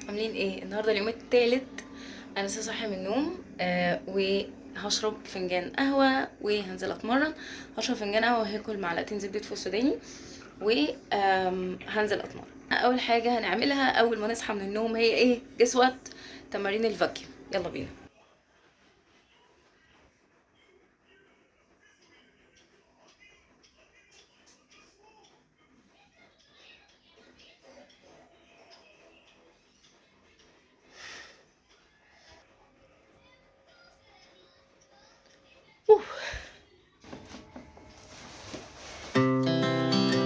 عاملين ايه؟ النهارده اليوم الثالث، انا لسه صاحيه من النوم. وهشرب فنجان قهوه وهنزل اتمرن. هشرب فنجان قهوه وهاكل معلقتين زبده فول سوداني وهنزل اتمرن. اول حاجه هنعملها اول ما نصحى من النوم هي ايه؟ جس وات؟ تمارين الفاكيوم. يلا بينا.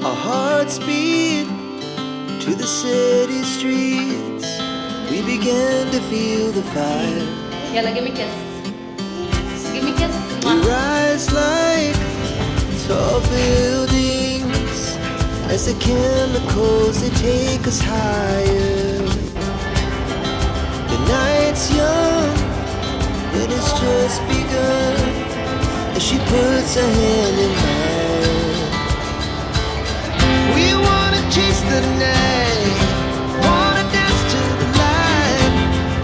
Our hearts beat to the city streets. We began to feel the fire. يلا give me kiss. Give me kiss. We rise like tall buildings as the chemicals they take us higher. The night's young, but it's just begun as she puts her hand in mine. We wanna chase the night, wanna dance to the light,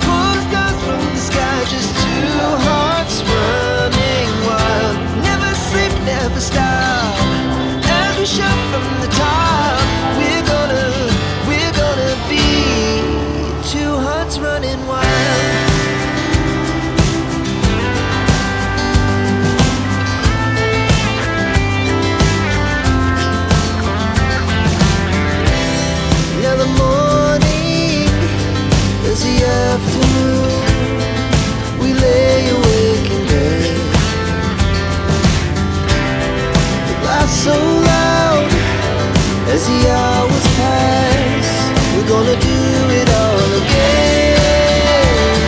pull the stars from the sky, just two hearts running wild. Never sleep, never stop, as we shout from the top. We're gonna be two hearts running wild. Now the morning is the afternoon. We lay awake in bed. The laughs so loud as the hours pass. We're gonna do it all again.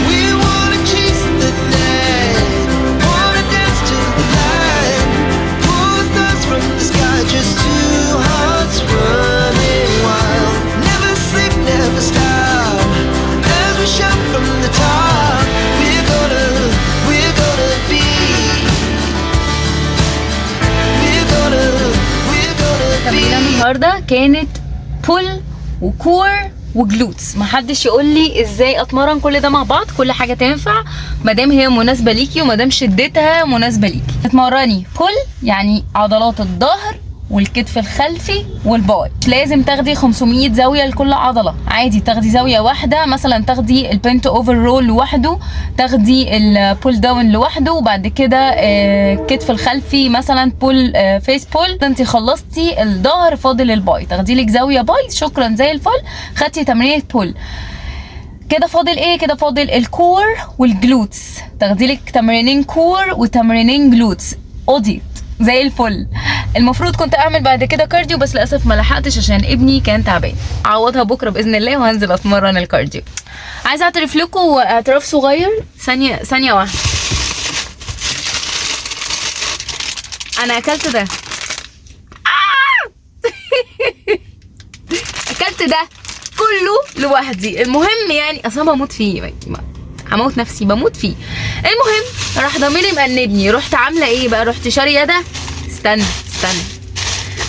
We wanna chase the night, wanna dance to the light, pull the stars from the sky, just two hearts running wild. Never sleep, never stop, as we shout from the top. We're gonna be, we're gonna تمرين be. النهارده كانت بول وكور وجلوتس. محدش يقول لي ازاي اتمرن كل ده مع بعض. كل حاجه تنفع مادام هي مناسبه ليكي ومادام شدتها مناسبه ليكي. تتمرني بول يعني عضلات الظهر والكتف الخلفي والباي. مش لازم تاخدي 500 زاويه لكل عضله، عادي تاخدي زاويه واحده. مثلا تاخدي البنت اوفر رول لوحده، تاخدي البول داون لوحده، وبعد كده الكتف الخلفي مثلا بول فيس بول. انت خلصتي الظهر، فاضل الباي، تاخدي لك زاويه باي، شكرا زي الفل، خدتي تمرين بول. كده فاضل ايه؟ كده فاضل الكور والجلوتس، تاخدي لك تمرينين كور وتمرينين جلوتس. اوديت زي الفل. المفروض كنت اعمل بعد كده كارديو، بس للاسف ما لحقتش عشان ابني كان تعبان. اعوضها بكره باذن الله وهنزل اتمرن الكارديو. عايزه اعترف لكم اعتراف صغير. ثانيه واحده. انا اكلت ده. اكلت ده كله لوحدي. المهم يعني اصلا بموت فيه، هموت نفسي بموت فيه. المهم راح ضميري مأنبني، رحت عامله ايه بقى؟ رحت شاريه ده. استنى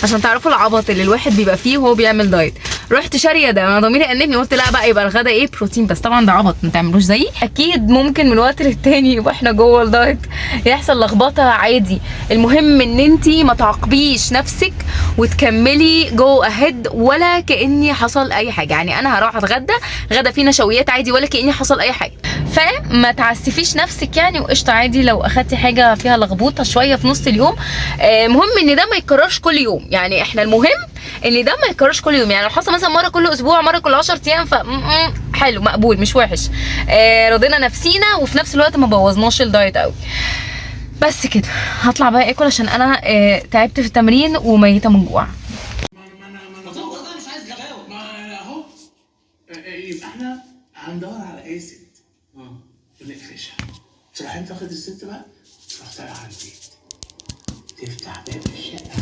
عشان تعرفوا العبط اللي الواحد بيبقى فيه وهو بيعمل دايت. رحت شاريه ده، انا ضميري أنبني، قلت لا بقى يبقى الغدا ايه؟ بروتين. بس طبعا ده عبط، ما تعملوش زيي. اكيد ممكن من وقت للتاني واحنا جوه الدايت يحصل لخبطه، عادي. المهم ان انتي ما تعاقبيش نفسك وتكملي جو اهيد ولا كاني حصل اي حاجه. يعني انا هروح اتغدى غدا فيه نشويات عادي ولا كاني حصل اي حاجه. فما تعسفيش نفسك يعني، وقشطه عادي لو اخدتي حاجه فيها لخبوطه شويه في نص اليوم. مهم ان ده ما يتكررش كل يوم. يعني احنا المهم ان ده ما يتكررش كل يوم. يعني لو حصل مثلا مره كل اسبوع، مره كل 10 ايام، ف حلو، مقبول، مش وحش. رضينا نفسينا وفي نفس الوقت ما بوظناش الدايت قوي. بس كده هطلع بقى اكل عشان انا تعبت في التمرين وميته من جوع. ما مش عايز غباوه. ما اهو يبقى احنا هندور على اي ست ونقفشها. تروح انت واخد الست بقى، تروح طالع على البيت، تفتح باب الشقه،